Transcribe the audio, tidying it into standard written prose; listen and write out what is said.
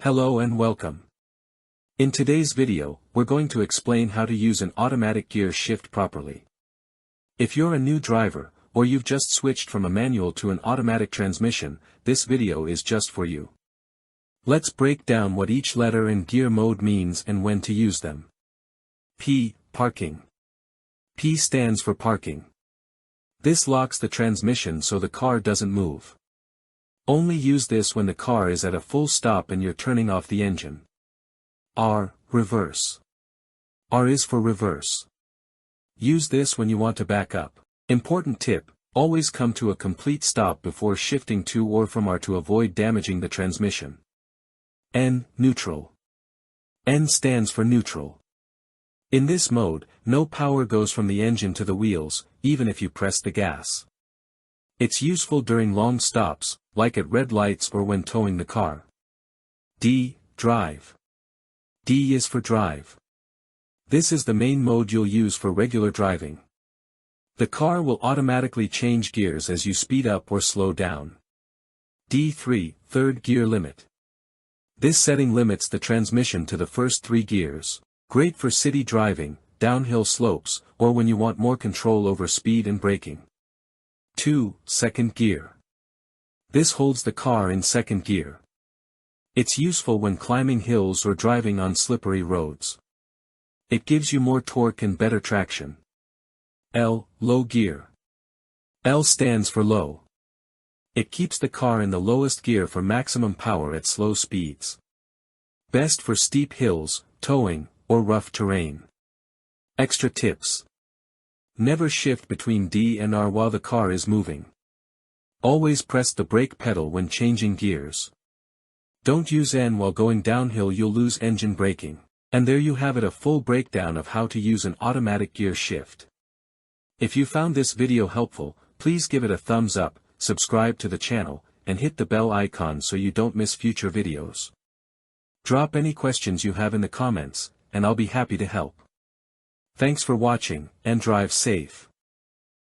Hello and welcome. In today's video, we're going to explain how to use an automatic gear shift properly. If you're a new driver, or you've just switched from a manual to an automatic transmission, this video is just for you. Let's break down what each letter and gear mode means and when to use them. P. Parking. P stands for parking. This locks the transmission so the car doesn't move. Only use this when the car is at a full stop and you're turning off the engine. R. Reverse. R is for reverse. Use this when you want to back up. Important tip, always come to a complete stop before shifting to or from R to avoid damaging the transmission. N. Neutral. N stands for neutral. In this mode, no power goes from the engine to the wheels, even if you press the gas. It's useful during long stops, like at red lights or when towing the car. D. Drive. D is for drive. This is the main mode you'll use for regular driving. The car will automatically change gears as you speed up or slow down. D3, third gear limit. This setting limits the transmission to the first 3 gears, great for city driving, downhill slopes, or when you want more control over speed and braking. 2. Second gear. This holds the car in second gear. It's useful when climbing hills or driving on slippery roads. It gives you more torque and better traction. L. Low gear. L stands for low. It keeps the car in the lowest gear for maximum power at slow speeds. Best for steep hills, towing, or rough terrain. Extra tips. Never shift between D and R while the car is moving. Always press the brake pedal when changing gears. Don't use N while going downhill, you'll lose engine braking. And there you have it, a full breakdown of how to use an automatic gear shift. If you found this video helpful, please give it a thumbs up, subscribe to the channel, and hit the bell icon so you don't miss future videos. Drop any questions you have in the comments, and I'll be happy to help. Thanks for watching, and drive safe.